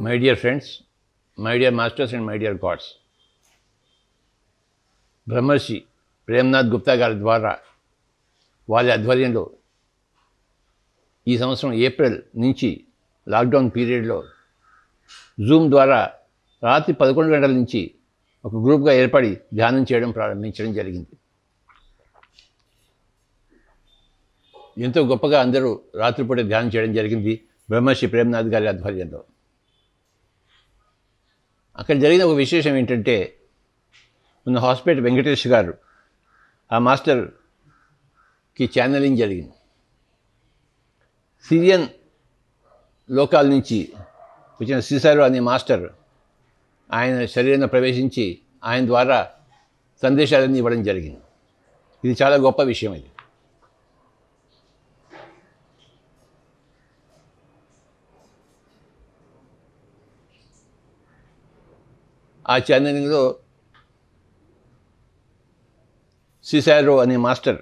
My dear friends, my dear masters and my dear gods, బ్రహ్మర్షి ప్రేమ్నాథ్ గుప్తా గారి ద్వారా వాళ్ళ ఆధ్వర్యంలో ఈ సంవత్సరం ఏప్రిల్ నుంచి లాక్డౌన్ పీరియడ్లో జూమ్ ద్వారా రాత్రి 11 గంటల నుంచి ఒక గ్రూప్గా ఏర్పడి ధ్యానం చేయడం ప్రారంభించడం జరిగింది. ఎంతో గొప్పగా అందరూ రాత్రిపూట ధ్యానం చేయడం జరిగింది బ్రహ్మర్షి ప్రేమ్నాథ్ గారి ఆధ్వర్యంలో. అక్కడ జరిగిన ఒక విశేషం ఏంటంటే, మన హాస్పిటల్ వెంకటేష్ గారు ఆ మాస్టర్కి ఛానలింగ్ జరిగింది. సిరియన్ లోకాల నుంచి వచ్చిన సిసారో అనే మాస్టర్ ఆయన శరీరంలో ప్రవేశించి ఆయన ద్వారా సందేశాలన్నీ ఇవ్వడం జరిగింది. ఇది చాలా గొప్ప విషయం. ఇది ఆ ఛానలింగ్లో సిసారో అనే మాస్టర్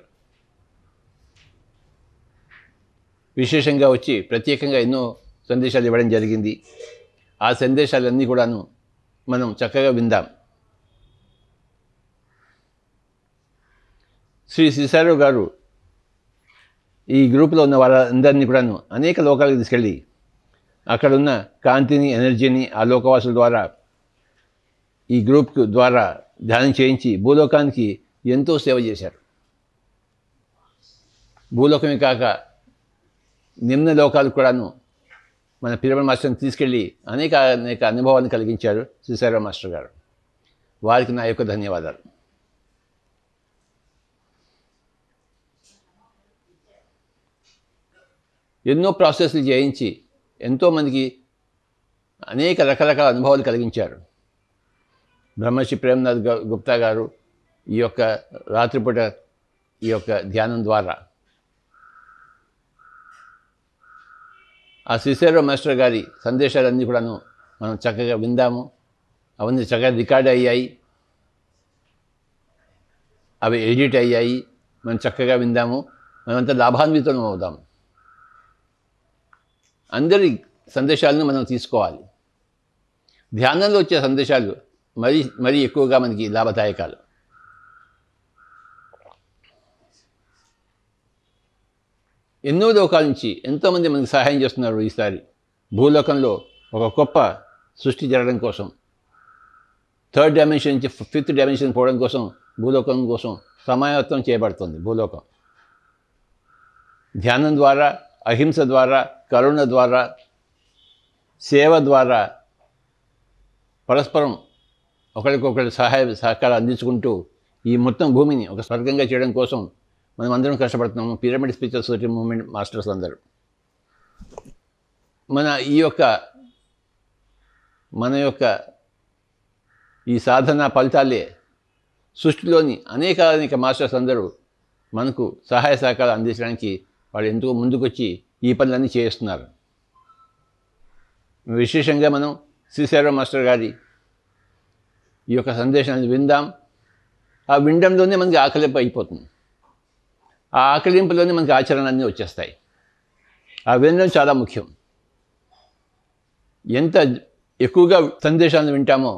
విశేషంగా వచ్చి ప్రత్యేకంగా ఎన్నో సందేశాలు ఇవ్వడం జరిగింది. ఆ సందేశాలన్నీ కూడాను మనం చక్కగా విందాం. శ్రీ సిసారో గారు ఈ గ్రూప్లో ఉన్న వాళ్ళందరినీ కూడాను అనేక లోకాలకు తీసుకెళ్ళి అక్కడున్న కాంతిని, ఎనర్జీని ఆ లోకవాసుల ద్వారా ఈ గ్రూప్ ద్వారా ధ్యానం చేయించి భూలోకానికి ఎంతో సేవ చేశారు. భూలోకమే కాక నిమ్న లోకాలు కూడాను మన పిరమిడ్ మాస్టర్ని తీసుకెళ్ళి అనేక అనుభవాలను కలిగించారు సిసారో మాస్టర్ గారు. వారికి నా యొక్క ధన్యవాదాలు. ఎన్నో ప్రాసెస్లు చేయించి ఎంతోమందికి అనేక రకరకాల అనుభవాలు కలిగించారు బ్రహ్మర్షి ప్రేమ్నాథ్ గుప్తా గారు ఈ యొక్క రాత్రిపూట ఈ యొక్క ధ్యానం ద్వారా. ఆ సిసారో మాస్టర్ గారి సందేశాలన్నీ కూడాను మనం చక్కగా విందాము. అవన్నీ చక్కగా రికార్డ్ అయ్యాయి, అవి ఎడిట్ అయ్యాయి. మనం చక్కగా విందాము, మనమంతా లాభాన్వితం అవుదాము. అందరి సందేశాలను మనం తీసుకోవాలి. ధ్యానంలో వచ్చే సందేశాలు మరీ ఎక్కువగా మనకి లాభదాయకాలు. ఎన్నో లోకాల నుంచి ఎంతోమంది మనకి సహాయం చేస్తున్నారు. ఈసారి భూలోకంలో ఒక గొప్ప సృష్టి జరగడం కోసం, 3rd డైమెన్షన్ నుంచి 5th డైమెన్షన్ పోవడం కోసం, భూలోకం కోసం సమాయత్తం చేయబడుతుంది. భూలోకం ధ్యానం ద్వారా, అహింస ద్వారా, కరుణ ద్వారా, సేవ ద్వారా పరస్పరం ఒకరికొకరి సహకారం అందించుకుంటూ ఈ మొత్తం భూమిని ఒక స్వర్గంగా చేయడం కోసం మనం అందరం కష్టపడుతున్నాము. Pyramid spiritual society movement masters అందరూ మన యొక్క ఈ సాధన ఫలితాలే సృష్టిలోని అనేక మాస్టర్స్ అందరూ మనకు సహాయ సహకారాలు అందించడానికి వాళ్ళు ఎంతో ముందుకొచ్చి ఈ పనులన్నీ చేస్తున్నారు. విశేషంగా మనం సిసారో మాస్టర్ గారి ఈ యొక్క సందేశాన్ని విందాం. ఆ వినడంలోనే మనకి ఆకలింపు అయిపోతుంది. ఆ ఆకలింపులోనే మనకి ఆచరణలన్నీ వచ్చేస్తాయి. ఆ వినడం చాలా ముఖ్యం. ఎంత ఎక్కువగా సందేశాలను వింటామో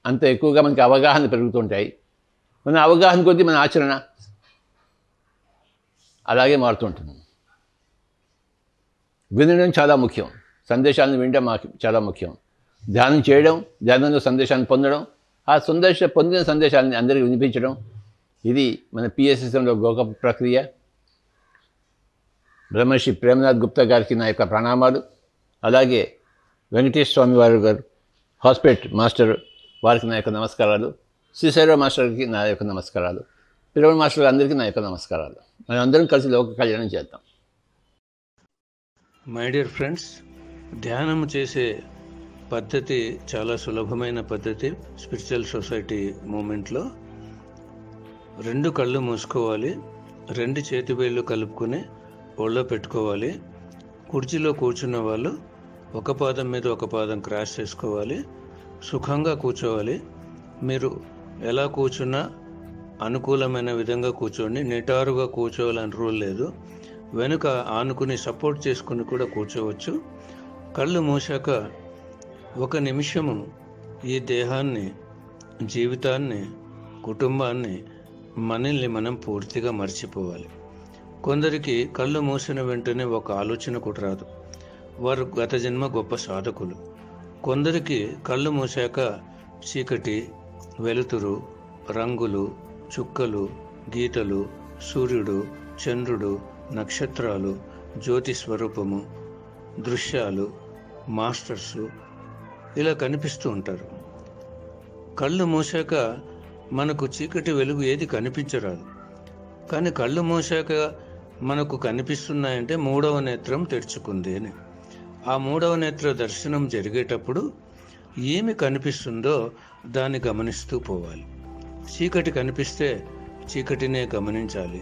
అంత ఎక్కువగా మనకి అవగాహన పెరుగుతుంటాయి. మన అవగాహన కొద్దీ మన ఆచరణ అలాగే మారుతుంటుంది. వినడం చాలా ముఖ్యం, సందేశాలను వినడం చాలా ముఖ్యం. ధ్యానం చేయడం, ధ్యానంలో సందేశాన్ని పొందడం, ఆ పొందిన సందేశాలని అందరికీ వినిపించడం, ఇది మన పిఎస్ఎస్ఎంలో గొప్ప ప్రక్రియ. బ్రహ్మర్షి ప్రేమ్నాథ్ గుప్తా గారికి నా యొక్క ప్రణామాలు. అలాగే వెంకటేష్ స్వామి గారు హాస్పిటల్ మాస్టర్ వారికి నా యొక్క నమస్కారాలు. సిసారో మాస్టర్కి నా యొక్క నమస్కారాలు. పిరమిడ్ మాస్టర్ అందరికీ నా యొక్క నమస్కారాలు. మనం అందరం కలిసి లోక కళ్యాణం చేద్దాం. మై డియర్ ఫ్రెండ్స్, ధ్యానం చేసే పద్ధతి చాలా సులభమైన పద్ధతి. స్పిరిచువల్ సొసైటీ మూమెంట్లో 2 కళ్ళు మూసుకోవాలి, 2 చేతి వేళ్ళు కలుపుకొని ఒళ్ళో పెట్టుకోవాలి. కుర్చీలో కూర్చున్న వాళ్ళు ఒక పాదం మీద ఒక పాదం క్రాస్ చేసుకోవాలి. సుఖంగా కూర్చోవాలి. మీరు ఎలా కూర్చున్నా అనుకూలమైన విధంగా కూర్చోండి. నిటారుగా కూర్చోవాలని రూల్ లేదు. వెనుక ఆనుకుని సపోర్ట్ చేసుకుని కూడా కూర్చోవచ్చు. కళ్ళు మూసాక ఒక నిమిషము ఈ దేహాన్ని, జీవితాన్ని, కుటుంబాన్ని, మనల్ని మనం పూర్తిగా మర్చిపోవాలి. కొందరికి కళ్ళు మూసిన వెంటనే ఒక ఆలోచన కూడా రాదు. వారు గత జన్మ గొప్ప సాధకులు. కొందరికి కళ్ళు మూసాక చీకటి, వెలుతురు, రంగులు, చుక్కలు, గీతలు, సూర్యుడు, చంద్రుడు, నక్షత్రాలు, జ్యోతి స్వరూపము, దృశ్యాలు, మాస్టర్సు ఇలా కనిపిస్తూ ఉంటారు. కళ్ళు మూసాక మనకు చీకటి, వెలుగు ఏది కనిపించరాదు. కానీ కళ్ళు మూసాక మనకు కనిపిస్తున్నాయంటే మూడవ నేత్రం తెరుచుకుంది అని. ఆ మూడవ నేత్ర దర్శనం జరిగేటప్పుడు ఏమి కనిపిస్తుందో దాన్ని గమనిస్తూ పోవాలి. చీకటి కనిపిస్తే చీకటినే గమనించాలి.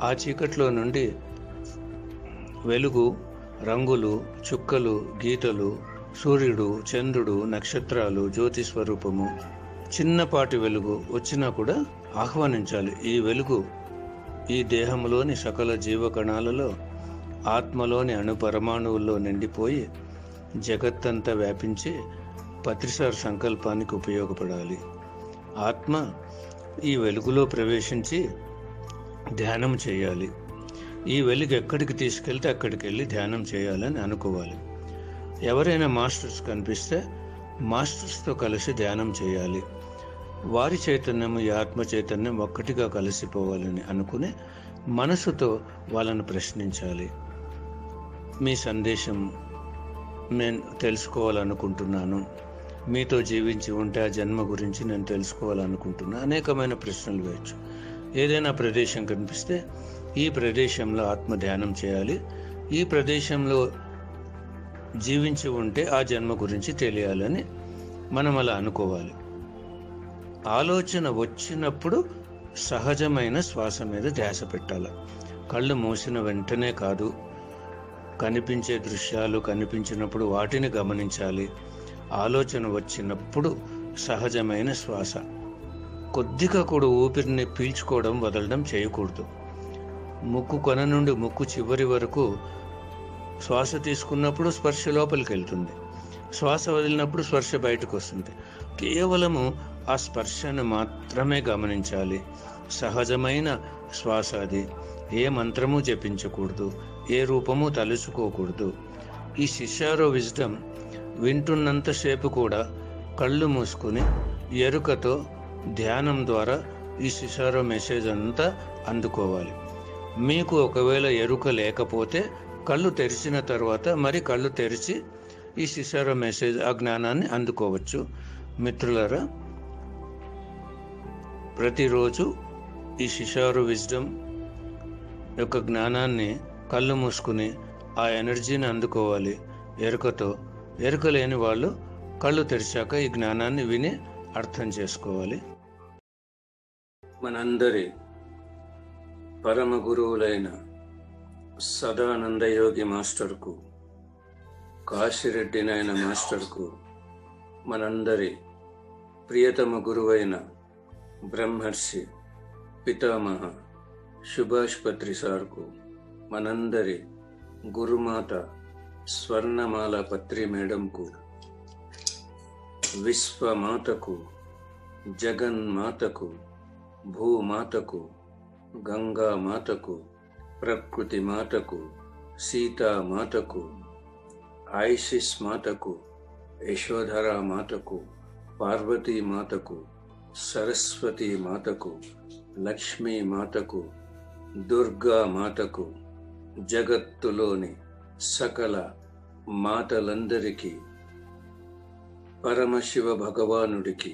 ఆ చీకటిలో నుండి వెలుగు, రంగులు, చుక్కలు, గీతలు, సూర్యుడు, చంద్రుడు, నక్షత్రాలు, జ్యోతి స్వరూపము, చిన్నపాటి వెలుగు వచ్చినా కూడా ఆహ్వానించాలి. ఈ వెలుగు ఈ దేహంలోని సకల జీవకణాలలో, ఆత్మలోని అణుపరమాణువుల్లో నిండిపోయి జగత్తంతా వ్యాపించి పత్రిసార్ సంకల్పానికి ఉపయోగపడాలి. ఆత్మ ఈ వెలుగులో ప్రవేశించి ధ్యానం చేయాలి. ఈ వెలుగు ఎక్కడికి తీసుకెళ్తే అక్కడికి వెళ్ళి ధ్యానం చేయాలని అనుకోవాలి. ఎవరైనా మాస్టర్స్ కనిపిస్తే మాస్టర్స్తో కలిసి ధ్యానం చేయాలి. వారి చైతన్యం, ఈ ఆత్మ చైతన్యం ఒక్కటిగా కలిసిపోవాలని అనుకుని మనసుతో వాళ్ళను ప్రశ్నించాలి. మీ సందేశం నేను తెలుసుకోవాలనుకుంటున్నాను, మీతో జీవించి ఉంటే ఆ జన్మ గురించి నేను తెలుసుకోవాలనుకుంటున్నాను. అనేకమైన ప్రశ్నలు వేయచ్చు. ఏదైనా ప్రదేశం కనిపిస్తే ఈ ప్రదేశంలో ఆత్మ ధ్యానం చేయాలి, ఈ ప్రదేశంలో జీవించి ఉంటే ఆ జన్మ గురించి తెలియాలని మనం అలా అనుకోవాలి. ఆలోచన వచ్చినప్పుడు సహజమైన శ్వాస మీద ధ్యాస పెట్టాలి. కళ్ళు మూసిన వెంటనే కాదు, కనిపించే దృశ్యాలు కనిపించినప్పుడు వాటిని గమనించాలి. ఆలోచన వచ్చినప్పుడు సహజమైన శ్వాస, కొద్దిగా కూడా ఊపిరిని పీల్చుకోవడం వదలడం చేయకూడదు. ముక్కు కొన నుండి ముక్కు చివరి వరకు శ్వాస తీసుకున్నప్పుడు స్పర్శ లోపలికి వెళ్తుంది, శ్వాస వదిలినప్పుడు స్పర్శ బయటకు వస్తుంది. కేవలము ఆ స్పర్శను మాత్రమే గమనించాలి. సహజమైన శ్వాస అది. ఏ మంత్రము జపించకూడదు, ఏ రూపము తలుచుకోకూడదు. ఈ శిష్యారో విజ్డమ్ వింటున్నంతసేపు కూడా కళ్ళు మూసుకుని ఎరుకతో ధ్యానం ద్వారా ఈ శిష్యారో మెసేజ్ అంతా అందుకోవాలి. మీకు ఒకవేళ ఎరుక లేకపోతే కళ్ళు తెరిచిన తర్వాత మరి కళ్ళు తెరిచి ఈ శిష్యారో మెసేజ్, ఆ జ్ఞానాన్ని అందుకోవచ్చు. మిత్రులారా, ప్రతిరోజు ఈ శిష్యారో విజ్డమ్ యొక్క జ్ఞానాన్ని కళ్ళు మూసుకుని ఆ ఎనర్జీని అందుకోవాలి ఎరుకతో. ఎరుక లేని వాళ్ళు కళ్ళు తెరిచాక ఈ జ్ఞానాన్ని విని అర్థం చేసుకోవాలి. మనందరి పరమ గురువులైన సదానందయోగి మాస్టర్కు, కాశిరెడ్డి నాయన మాస్టర్కు, మనందరి ప్రియతమ గురువైన బ్రహ్మర్షి పితామహ సుభాష్ పత్రి సార్కు, మనందరి గురుమాత స్వర్ణమాల పత్రి మేడంకు, విశ్వమాతకు, జగన్మాతకు, భూమాతకు, గంగామాతకు, ప్రకృతి మాతకు, సీతామాతకు, ఐసిస్ మాతకు, యశోధరా మాతకు, పార్వతీ మాతకు, సరస్వతీ మాతకు, లక్ష్మీ మాతకు, దుర్గా మాతకు, జగత్తులోని సకల మాతలందరికీ, పరమశివ భగవానుడికి,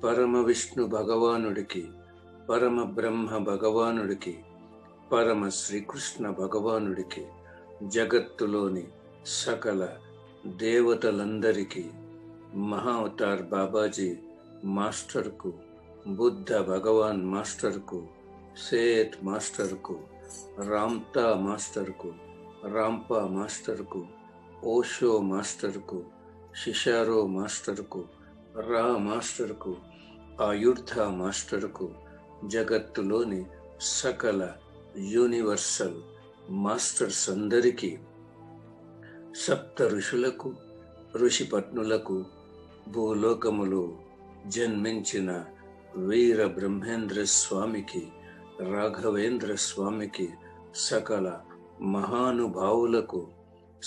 పరమ విష్ణు భగవానుడికి, పరమ బ్రహ్మ భగవానుడికి, పరమ శ్రీకృష్ణ భగవానుడికి, జగత్తులోని సకల దేవతలందరికీ, మహావతార్ బాబాజీ మాస్టర్కు, బుద్ధ భగవాన్ మాస్టర్కు, సేత్ మాస్టర్కు, రామ్తా మాస్టర్కు, రాంపా మాస్టర్కు, ఓషో మాస్టర్కు, శిషారో మాస్టర్కు, రా మాస్టర్కు, ఆయుర్ధ మాస్టర్కు, జగత్తులోని సకల యూనివర్సల్ మాస్టర్స్ అందరికీ, సప్త ఋషులకు, ఋషిపత్నులకు భూలోకములో జన్మించిన వీర బ్రహ్మేంద్ర స్వామికి, రాఘవేంద్ర స్వామికి, సకల మహానుభావులకు,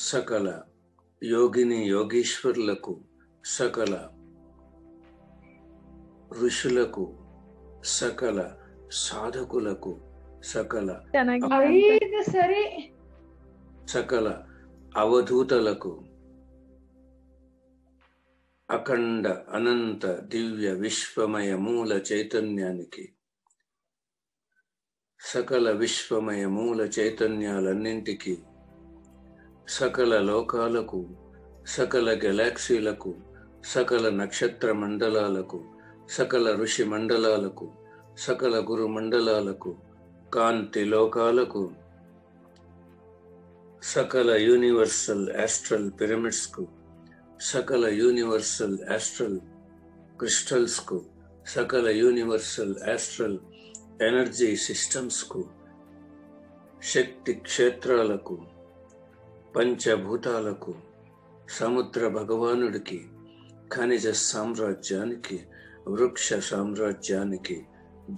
సకల యోగిని యోగీశ్వరులకు, సకల ఋషులకు, సకల సాధకులకు, సకల అవధూతలకు, అఖండ అనంత దివ్య విశ్వమయ మూల చైతన్యానికి, సకల విశ్వమయ మూల చైతన్యాలన్నింటికి, సకల లోకాలకు, సకల గెలాక్సీలకు, సకల నక్షత్ర మండలాలకు, సకల ఋషి మండలాలకు, సకల గురు మండలాలకు, కాంతి లోకాలకు, సకల యూనివర్సల్ ఆస్ట్రల్ పిరమిడ్స్కు, సకల యూనివర్సల్ ఆస్ట్రల్ క్రిస్టల్స్కు, సకల యూనివర్సల్ ఆస్ట్రల్ ఎనర్జీ సిస్టమ్స్కు, శక్తి క్షేత్రాలకు, పంచభూతాలకు, సముద్ర భగవానుడికి, ఖనిజ సామ్రాజ్యానికి, వృక్ష సామ్రాజ్యానికి,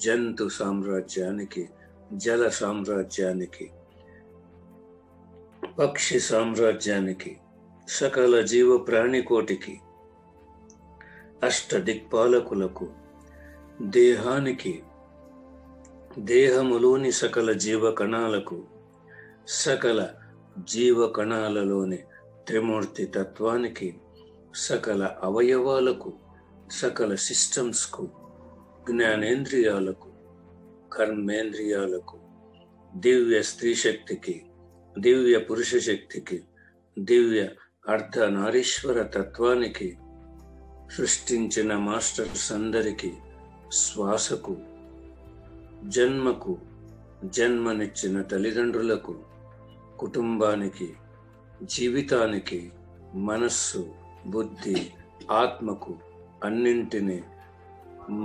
జంతు సామ్రాజ్యానికి, జల సామ్రాజ్యానికి, పక్షి సామ్రాజ్యానికి, సకల జీవ ప్రాణికోటికి, అష్ట దిక్పాలకులకు, దేహానికి, దేహములోని సకల జీవ కణాలకు, సకల జీవ కణాలలోని త్రిమూర్తి తత్వానికి, సకల అవయవాలకు, సకల సిస్టమ్స్కు, జ్ఞానేంద్రియాలకు, కర్మేంద్రియాలకు, దివ్య స్త్రీ శక్తికి, దివ్య పురుష శక్తికి, దివ్య అర్ధనారీశ్వర తత్వానికి, సృష్టించిన మాస్టర్స్ అందరికీ, శ్వాసకు, జన్మకు, జన్మనిచ్చిన తల్లిదండ్రులకు, కుటుంబానికి, జీవితానికి, మనస్సు, బుద్ధి, ఆత్మకు, అన్నింటినీ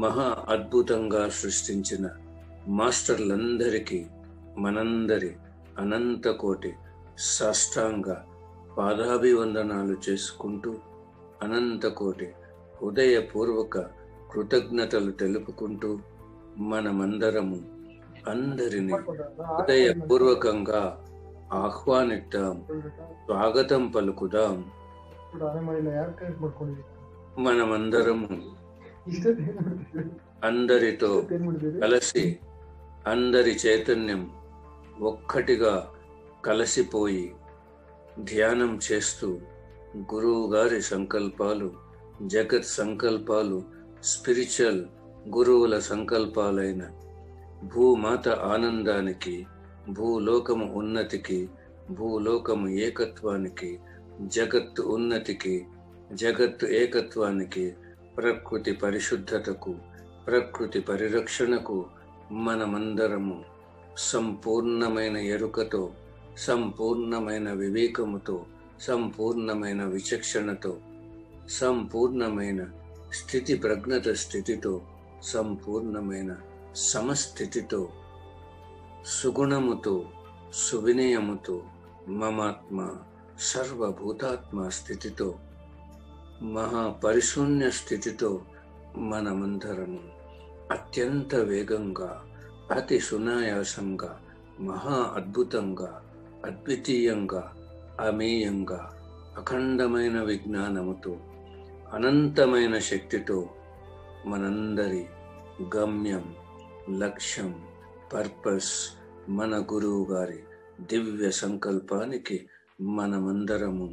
మహా అద్భుతంగా సృష్టించిన మాస్టర్లందరికీ మనందరి అనంత కోటి సాష్టాంగ పాదాభివందనాలు చేసుకుంటూ, అనంత కోటి హృదయపూర్వక కృతజ్ఞతలు తెలుపుకుంటూ, మనమందరము అందరినీ హృదయపూర్వకంగా ఆహ్వానిద్దాం, స్వాగతం పలుకుదాం. మనమందరము అందరితో కలిసి, అందరి చైతన్యం ఒక్కటిగా కలిసిపోయి ధ్యానం చేస్తూ, గురువు గారి సంకల్పాలు, జగత్ సంకల్పాలు, స్పిరిచువల్ గురువుల సంకల్పాలైన భూమాత ఆనందానికి, భూలోకము ఉన్నతికి, భూలోకము ఏకత్వానికి, జగత్తు ఉన్నతికి, జగత్తు ఏకత్వానికి, ప్రకృతి పరిశుద్ధతకు, ప్రకృతి పరిరక్షణకు మనమందరము సంపూర్ణమైన ఎరుకతో, సంపూర్ణమైన వివేకముతో, సంపూర్ణమైన విచక్షణతో, సంపూర్ణమైన స్థితి ప్రజ్ఞత స్థితితో, సంపూర్ణమైన సమస్థితితో, సుగుణముతో, సువినయముతో, మమాత్మ సర్వభూతాత్మ స్థితితో, మహాపరిశూన్య స్థితితో మనమందరము అత్యంత వేగంగా, అతి సునాయాసంగా, మహా అద్భుతంగా, అద్వితీయంగా, అమేయంగా, అఖండమైన విజ్ఞానముతో, అనంతమైన శక్తితో మనందరి గమ్యం, లక్ష్యం, పర్పస్, మన గురువు గారి దివ్య సంకల్పానికి మనమందరము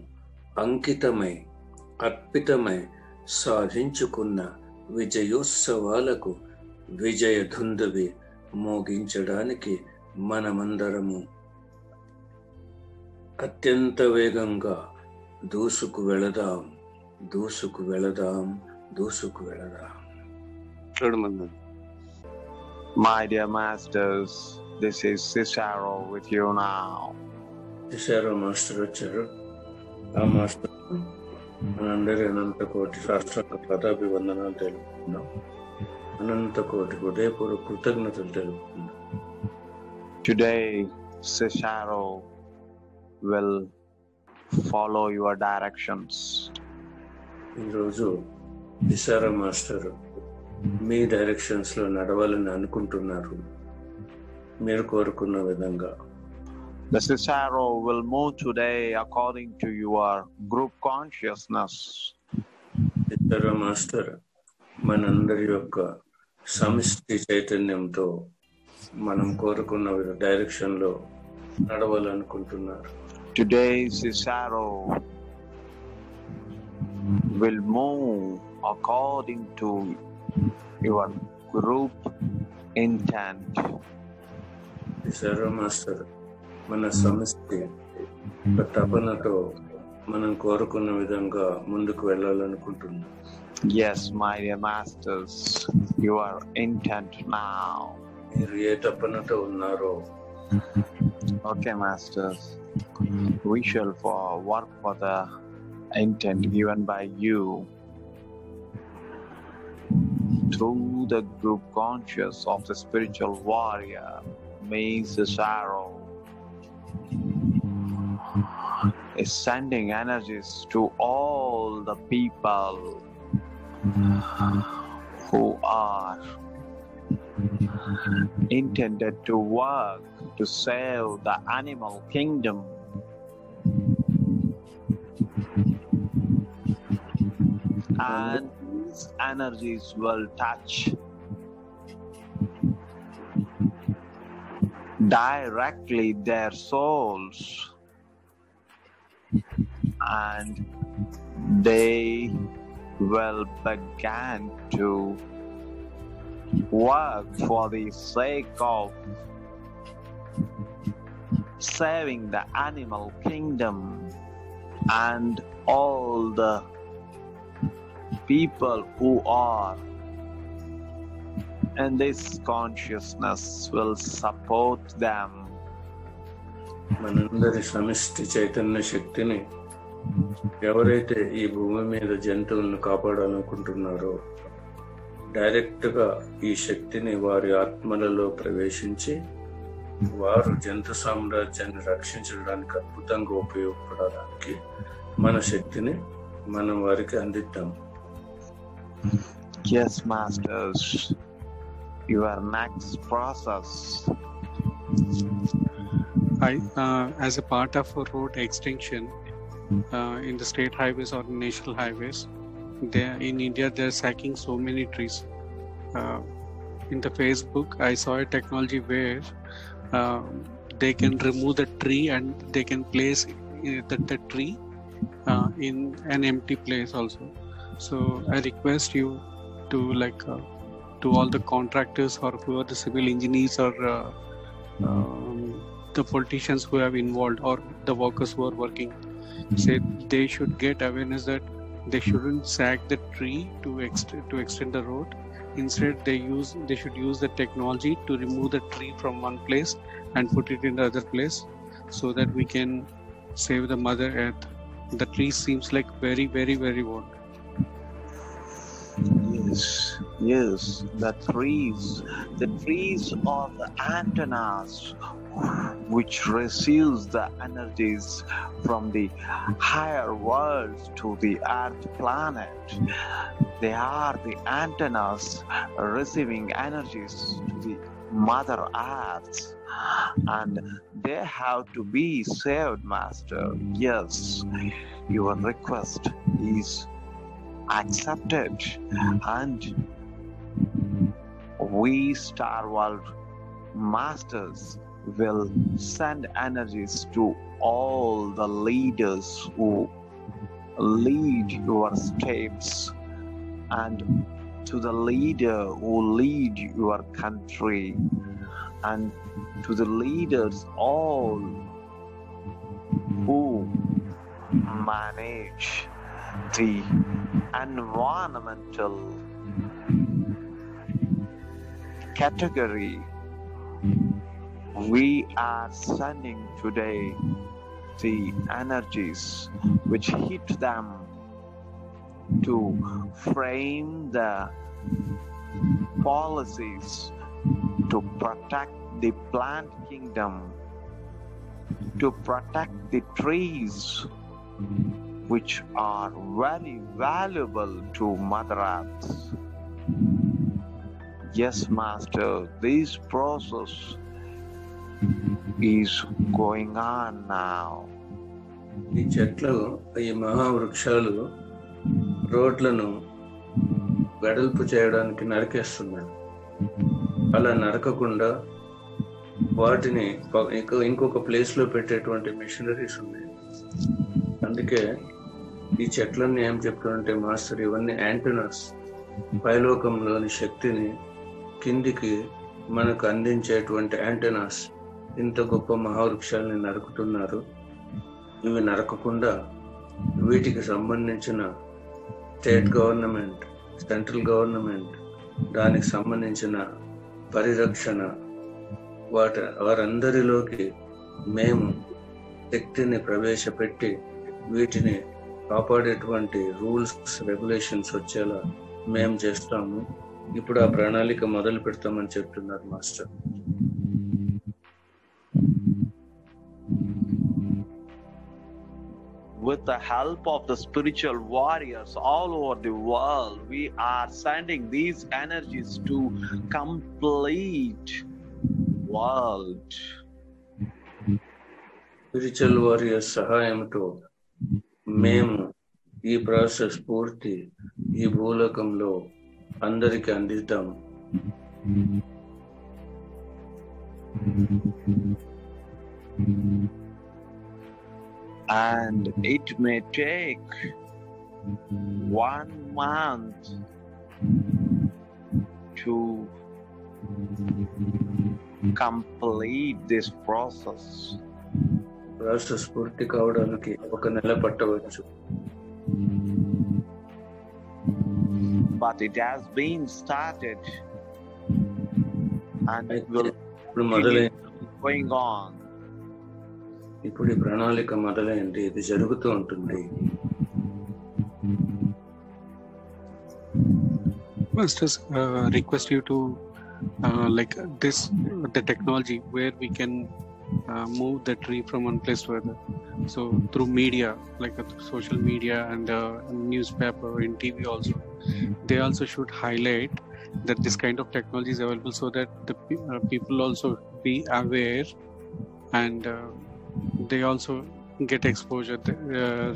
అంకితమై, అర్పితమై సాధించుకున్న విజయోత్సవాలకు విజయ ధుందువి మోగించడానికి మనమందరము అత్యంత వేగంగా దూసుకు వెళదాం, దూసుకు వెళదాం, దూసుకు వెళదాం. My dear masters, this is Cicero with you now. Cicero master వచ్చారు. ఆ మాస్టర్ మనందరి అనంత కోటి రాష్ట్రాల పదాభివందనాలు తెలుపుకుందాం. అనంత కోటి హృదయపూర్వక కృతజ్ఞతలు తెలుపుకుందాం. Today, Cicero will follow your directions ఈరోజు విశారా మాస్టర్ మీ డైరెక్షన్స్లో నడవాలని అనుకుంటున్నారు, మీరు కోరుకున్న విధంగా. The Cicero will move today according to your group consciousness. విశారా మాస్టర్ మనందరి యొక్క సమిష్టి చైతన్యంతో మనం కోరుకున్న డైరెక్షన్లో నడవాలనుకుంటున్నారు. Today Cicero will move according to your group intent. విశారా మాస్టర్ మన సమిష్టి తపనతో మనం కోరుకున్న విధంగా ముందుకు వెళ్ళాలనుకుంటున్నాం. Yes, my dear masters, your intent now. మీరు ఏ తపనతో ఉన్నారో. Okay, masters, we shall work for the intent given by you through the group conscious of the spiritual warrior, me Cicero, is sending energies to all the people who are intended to work to save the animal kingdom. And these energies will touch directly their souls, and they will begin to work for the sake of saving the animal kingdom, and all the people who are in this consciousness will support them. మనందరి సమిష్టి చైతన్య శక్తిని ఎవరైతే ఈ భూమి మీద జంతువులను కాపాడాలనుకుంటున్నారో డైరెక్ట్గా ఈ శక్తిని వారి ఆత్మలలో ప్రవేశించి వారు జంతు సామ్రాజ్యాన్ని రక్షించడానికి అద్భుతంగా ఉపయోగపడడానికి మన శక్తిని మనం వారికి అందిద్దాం. Yes, masters, your next process. As a part of a road extension in the state highways or national highways, in India they're sacking so many trees. In the Facebook, I saw a technology where they can remove the tree and they can place the tree in an empty place also. So I request you to to all the contractors or who are the civil engineers or the politicians who have involved or the workers who are working, say they should get awareness that they shouldn't sack the tree to extend the road. Instead, they should use the technology to remove the tree from one place and put it in the other place, so that we can save the Mother Earth. The tree seems like very, very, very old. Yes, the trees are the antennas which receives the energies from the higher worlds to the earth planet. They are the antennas receiving energies to the Mother Earth, and they have to be saved, Master. Yes, your request is accepted, and we Star World Masters will send energies to all the leaders who lead your states, and to the leader who lead your country, and to the leaders all who manage the environmental category. We are sending today the energies which hit them to frame the policies to protect the plant kingdom, to protect the trees, which are very valuable to Mother Earth. Yes, Master, this process is going on now. ఈ చెట్లు, ఈ మహావృక్షాలు రోడ్లను వెడల్పు చేయడానికి నరికేస్తున్నారు. అలా నరకకుండా వాటిని ఇంకొక ప్లేస్లో పెట్టేటువంటి మిషనరీస్ ఉన్నాయి. అందుకే ఈ చెట్లన్నీ ఏం చెప్తారంటే మాస్టర్, ఇవన్నీ యాంటెనాస్, పైలోకంలోని శక్తిని కిందికి మనకు అందించేటువంటి యాంటెనాస్. ఇంత గొప్ప మహావృక్షాలని నరుకుతున్నారు. ఇవి నరకకుండా వీటికి సంబంధించిన స్టేట్ గవర్నమెంట్, సెంట్రల్ గవర్నమెంట్, దానికి సంబంధించిన పరిరక్షణ, వారందరిలోకి మేము శక్తిని ప్రవేశపెట్టి వీటిని కాపాడేటువంటి రూల్స్, రెగ్యులేషన్స్ వచ్చేలా మేము చేస్తాము. ఇప్పుడు ఆ ప్రణాళిక మొదలు పెడతామని చెప్తున్నారు master. With the help of the spiritual warriors all over the world, we are sending these energies to complete world. Spiritual warriors సహాయంతో మేము ఈ ప్రాసెస్ పూర్తి ఈ భూలోకంలో అందరికీ అందిస్తాము. And it may take 1 month to complete this process. Process పూర్తి కావడానికి 1 నెల పట్టవచ్చు. But it has been started and it will మొదలైంది. keep going on. ఇప్పుడు ఈ ప్రణాళిక మొదలైంది, ఇది జరుగుతూ ఉంటుంది. Masters, request you to like this, the technology where we can move the tree from one place to another. So through media, like through social media and newspaper and TV also, they also should highlight that this kind of technology is available, so that the people also be aware and they also get exposure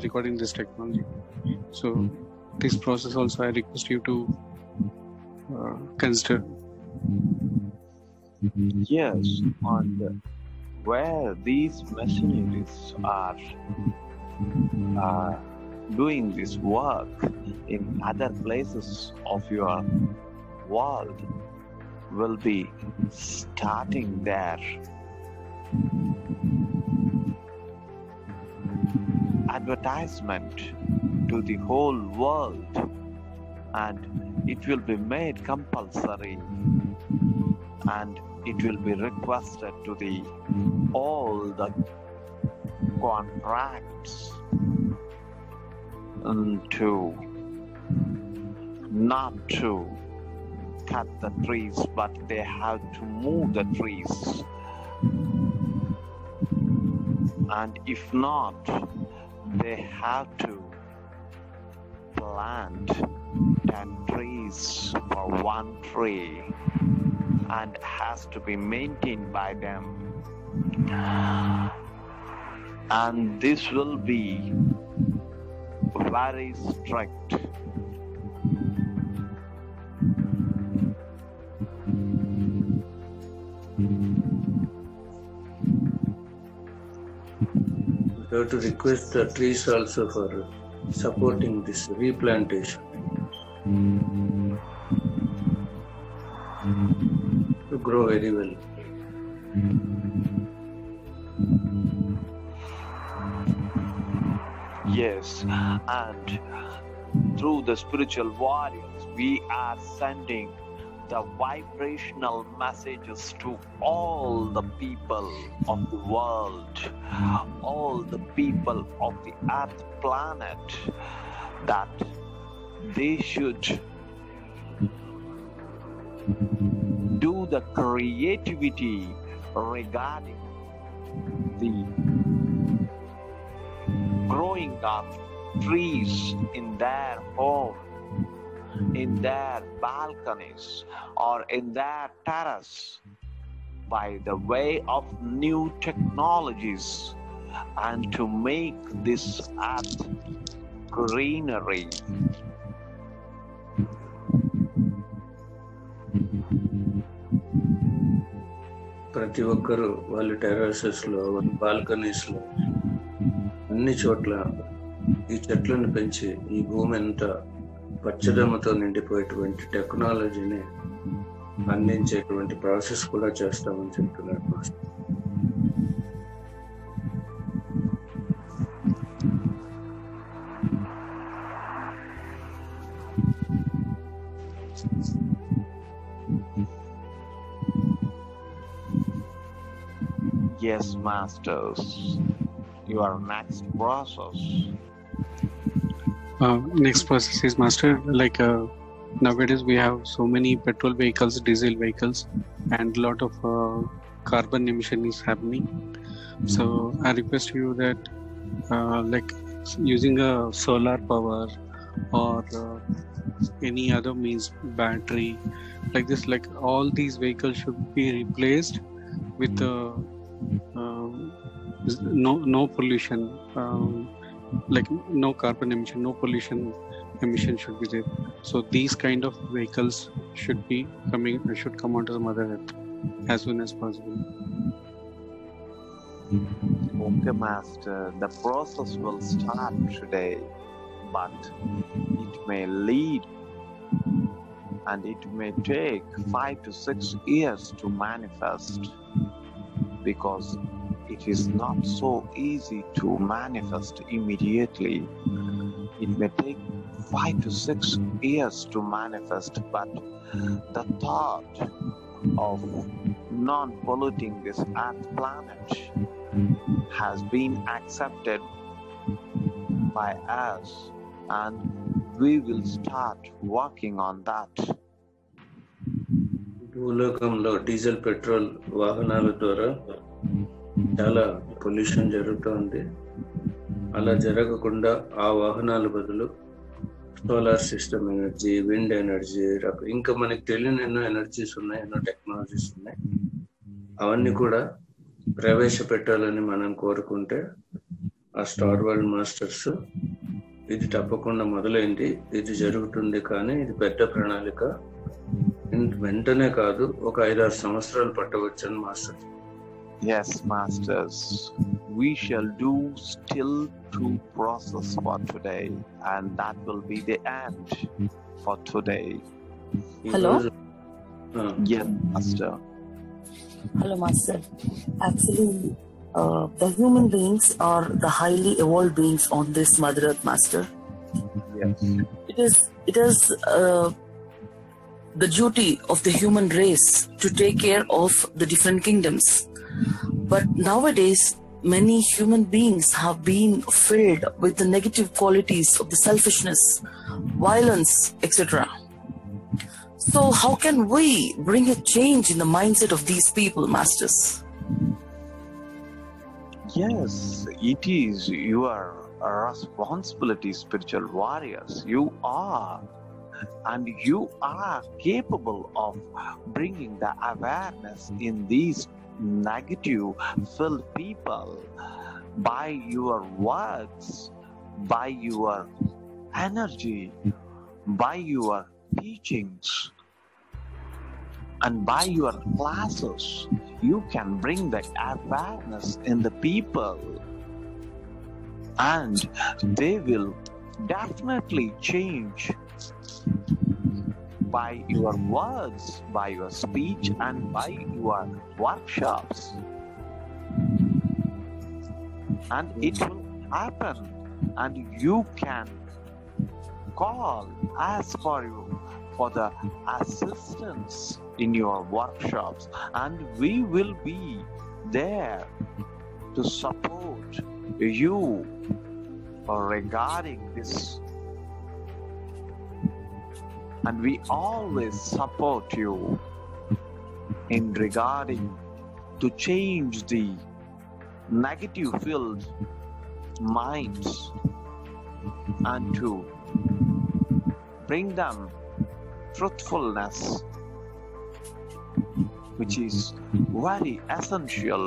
regarding this technology. So this process also I request you to consider. Yes, and where these machineries are doing this work in other places of your world will be starting there. Advertisement to the whole world, and it will be made compulsory, and it will be requested to the all the contracts to not to cut the trees, but they have to move the trees, and if not, they have to plant 10 trees for 1 tree, and has to be maintained by them, and this will be very strict. We have to request the trees also for supporting this replantation to grow very well. Yes, and through the spiritual warriors, we are sending the vibrational messages to all the people of the world, all the people of the earth planet, that they should do the creativity regarding the growing up trees in their home, in their balconies, or in their terrace by the way of new technologies, and to make this earth greenery. ప్రతి ఒక్కరూ వాళ్ళ టెర్రసెస్లో, వాళ్ళ బాల్కనీస్లో, అన్ని చోట్ల ఈ చెట్లను పెంచి ఈ భూమి అంతా పచ్చదమ్మతో నిండిపోయేటువంటి టెక్నాలజీని అందించేటువంటి ప్రాసెస్ కూడా చేస్తామని చెప్తున్నారు master. Yes, masters. Your next process. Next process is, master, like nowadays we have so many petrol vehicles, diesel vehicles, and a lot of carbon emission is happening. So I request you that like using a solar power or any other means, battery, like this, like all these vehicles should be replaced with no pollution, like no carbon emission, no pollution emission should be there. So these kind of vehicles should come onto the Mother Earth as soon as possible. Okay, master, the process will start today, but it may lead and it may take 5 to 6 years to manifest, because it is not so easy to manifest immediately. It may take 5 to 6 years to manifest, but the thought of non-polluting this Earth planet has been accepted by us, and we will start working on that. భూలోకంలో diesel, petrol వాహనాల ద్వారా చాలా pollution జరుగుతుంది. అలా జరగకుండా ఆ వాహనాల బదులు solar system energy, wind energy, ఇంకా మనకి తెలియని ఎన్నో ఎనర్జీస్ ఉన్నాయి, ఎన్నో టెక్నాలజీస్ ఉన్నాయి. అవన్నీ కూడా ప్రవేశపెట్టాలని మనం కోరుకుంటే ఆ స్టార్ వరల్డ్ మాస్టర్స్ ఇది తప్పకుండా మొదలైంది, ఇది జరుగుతుంది. కానీ ఇది పెద్ద ప్రణాళిక, వెంటనే కాదు, ఒక 5-6 సంవత్సరాలు పట్టవచ్చని master. Yes, masters, we shall do still 2 process for today, and that will be the end for today. Hello? Yes, master. Hello, master. Actually, the human beings are the highly evolved beings on this Mother Earth, master. Yes. It is the duty of the human race to take care of the different kingdoms. But nowadays, many human beings have been filled with the negative qualities of the selfishness, violence, etc. So how can we bring a change in the mindset of these people, masters? Yes, it is your responsibility, spiritual warriors. You are. And you are capable of bringing the awareness in these negative filled people by your words, by your energy, by your teachings, and by your classes. You can bring the awareness in the people, and they will definitely change by your words, by your speech, and by your workshops. And it will happen, and you can call, ask for the assistance in your workshops, and we will be there to support you regarding this. And we always support you in regarding to change the negative filled minds and to bring them truthfulness, which is very essential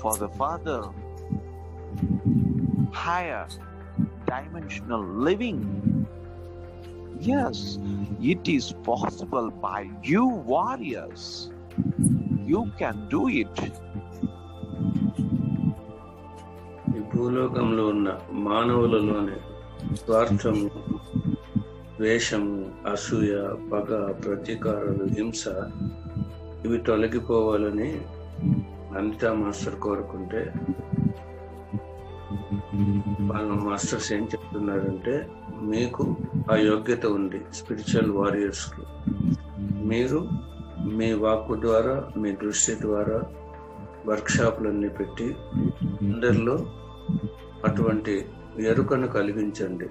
for the further higher dimensional living. Yes, it is possible by you warriors. You can do it. ఈ భూలోకంలో ఉన్న మానవులలోని స్వార్థము, ద్వేషము, అసూయ, పగ, ప్రతీకారాలు, హింస ఇవి తొలగిపోవాలని Anita master కోరుకుంటే వాళ్ళ మాస్టర్స్ ఏం చెప్తున్నారంటే, మీకు ఆ యోగ్యత ఉంది స్పిరిచువల్ వారియర్స్కి. మీరు మీ వాక్కు ద్వారా, మీ దృష్టి ద్వారా వర్క్షాప్లన్నీ పెట్టి అందరిలో అటువంటి ఎరుకను కలిగించండి,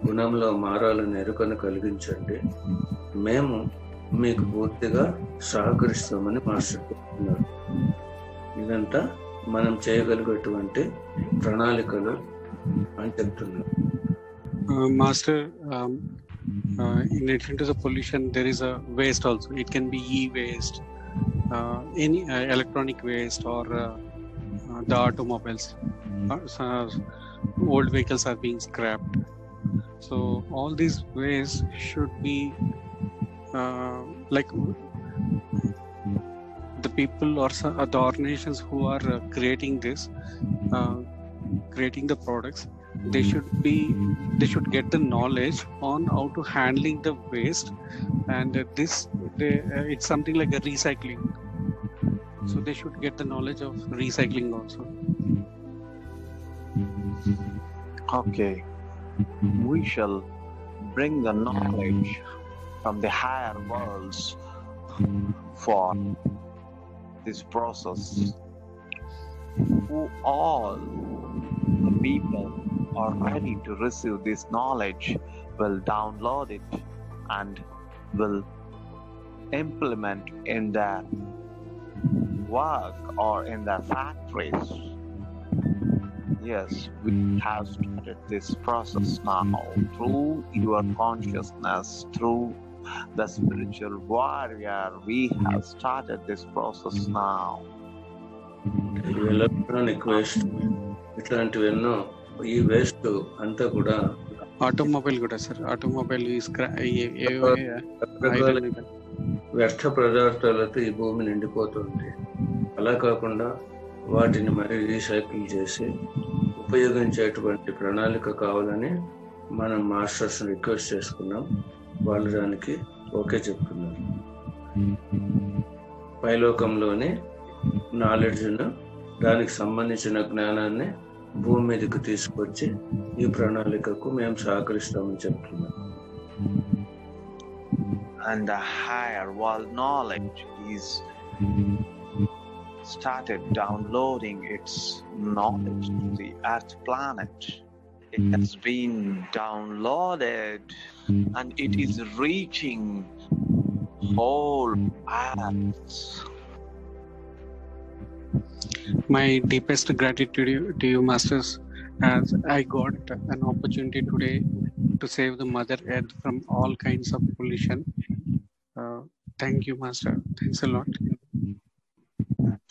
గుణంలో మారాలని ఎరుకను కలిగించండి. మేము మీకు పూర్తిగా సహకరిస్తామని మాస్టర్ చెప్తున్నారు. ఇదంతా మనం చేయగలిగేటువంటి ప్రణాళికలు అని చెప్తున్నారు. Master, in addition to the pollution, there is a waste also. It can be e-waste, any electronic waste, or the automobiles. Old vehicles are being scrapped. So all these waste should be like the people or the organizations who are creating this, creating the products. They should get the knowledge on how to handling the waste, and it's something like a recycling. So they should get the knowledge of recycling also. Okay, we shall bring the knowledge from the higher worlds for this process. Who all the people are ready to receive this knowledge will download it and will implement in their work or in their factories. Yes, we have started this process now through your consciousness, through the spiritual warrior. We have started this process now. Electronic waste ఇట్లాంటివి ఎన్నో, ఈ waste అంతా కూడా automobile కూడా sir, automobile వ్యర్థ పదార్థాలతో ఈ భూమి నిండిపోతుంది. అలా కాకుండా వాటిని మరి రీసైకిల్ చేసి ఉపయోగించేటువంటి ప్రణాళిక కావాలని మనం మాస్టర్స్ రిక్వెస్ట్ చేసుకున్నాం. వాళ్ళు దానికి ఓకే చెప్తున్నారు. పైలోకంలోని నాలెడ్జ్ను, దానికి సంబంధించిన జ్ఞానాన్ని భూమి మీదకి తీసుకొచ్చి ఈ ప్రణాళికకు మేము సహకరిస్తామని చెప్తున్నాం. And the higher world knowledge is started downloading its knowledge to the Earth planet. It has been downloaded and it is reaching whole Earth. My deepest gratitude to you, Masters, as I got an opportunity today to save the Mother Earth from all kinds of pollution. Thank you, Master. Thanks a lot.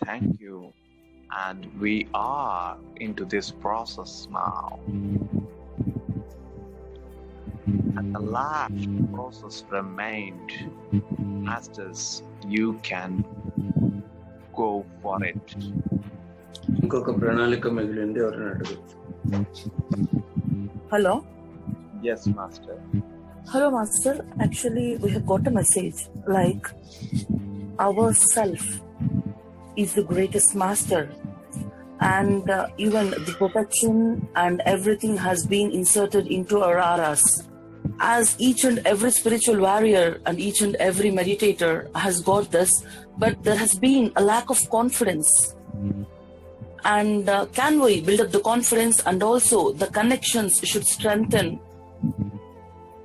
Thank you. And we are into this process now. And the last process remained. Masters, you can go for it. ఇంకొక ప్రణాళిక మిగిలింది, ఎవరైనా అడగచ్చు. Hello? Yes, Master. Hello, Master. Actually, we have got a message like our self is the greatest master, and even the protection and everything has been inserted into our auras. As each and every spiritual warrior and each and every meditator has got this, but there has been a lack of confidence. And can we build up the confidence, and also the connections should strengthen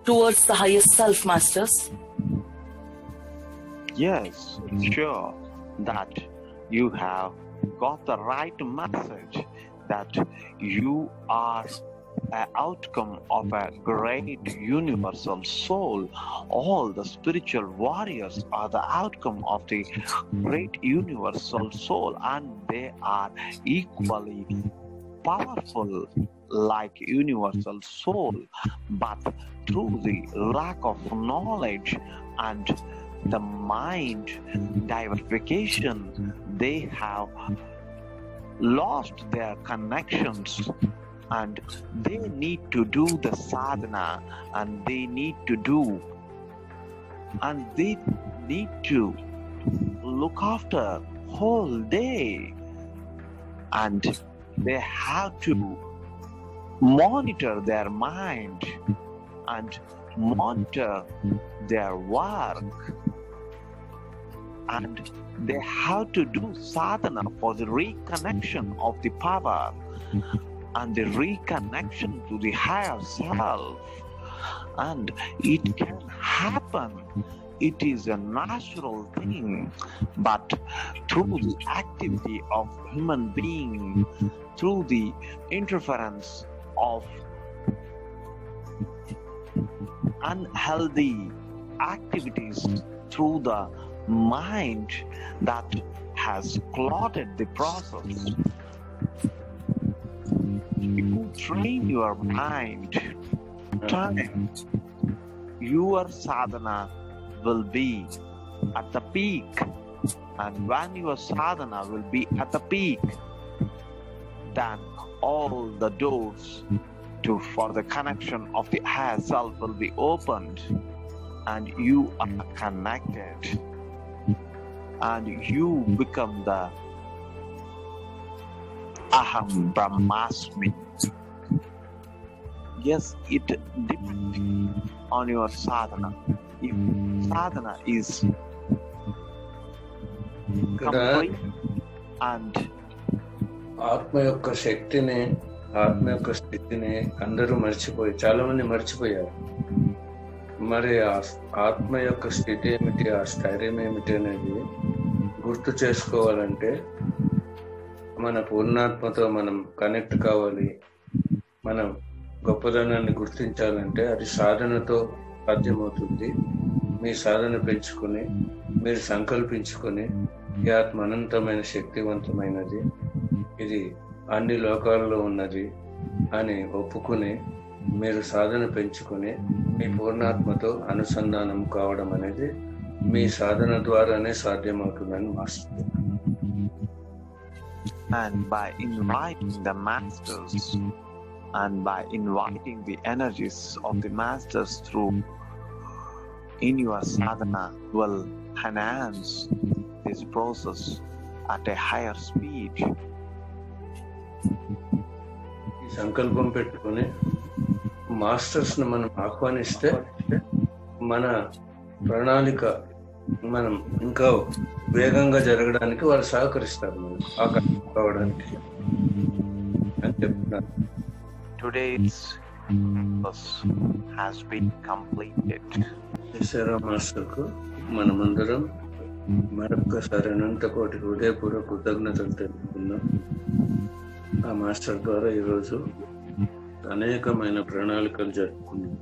towards the highest self, Masters? Yes, sure that you have got the right message, that you are an outcome of a great universal soul. All the spiritual warriors are the outcome of the great universal soul, and they are equally powerful like universal soul, but through the lack of knowledge and the mind diversification, they have lost their connections, and they need to do the sadhana, and they need to look after whole day, and they have to monitor their mind and monitor their work, and they have to do sadhana for the reconnection of the power and the reconnection to the higher self. And it can happen, it is a natural thing, but through the activity of human being, through the interference of unhealthy activities through the mind that has clotted the process. You train your mind, time, your sadhana will be at the peak, and when your sadhana will be at the peak, then all the doors for the connection of the higher self will be opened, and you are connected, and you become the Aham Brahmasmi. Yes, it depends on your sadhana. If sadhana is complete and ఆత్మ యొక్క శక్తిని, ఆత్మ యొక్క స్థితిని అందరూ మర్చిపోయి, చాలా మంది మర్చిపోయారు. మరి ఆత్మ యొక్క స్థితి ఏమిటి, ఆ స్థైర్యం ఏమిటి అనేది గుర్తు చేసుకోవాలంటే మన పూర్ణాత్మతో మనం కనెక్ట్ కావాలి. మనం గొప్పదనాన్ని గుర్తించాలంటే అది సాధనతో సాధ్యమవుతుంది. మీ సాధన పెంచుకొని, మీరు సంకల్పించుకొని, ఈ ఆత్మ అనంతమైన శక్తివంతమైనది, ఇది అన్ని లోకాల్లో ఉన్నది అని ఒప్పుకుని మీరు సాధన పెంచుకొని మీ పూర్ణాత్మతో అనుసంధానం కావడం అనేది మీ సాధన ద్వారానే సాధ్యమవుతుందని master. And by inviting the masters and by inviting the energies of the masters through in your sadhana will enhance this process at a higher speed. ఈ సంకల్పం పెట్టుకుని మాస్టర్స్ ను మనం ఆహ్వానిస్తే మన ప్రణాళిక మనం ఇంకా వేగంగా జరగడానికి వాళ్ళు సహకరిస్తారు, మనం కావడానికి అని చెప్తున్నారు. Today's purpose has been completed. ఈశ్వర మాస్టర్కు మనమందరం మరొక్కసారి అనంత కోటి హృదయపూర్వక కృతజ్ఞతలు తెలుపుకున్నాం. ఆ మాస్టర్ ద్వారా ఈరోజు అనేకమైన ప్రణాళికలు జరుపుకున్నాం.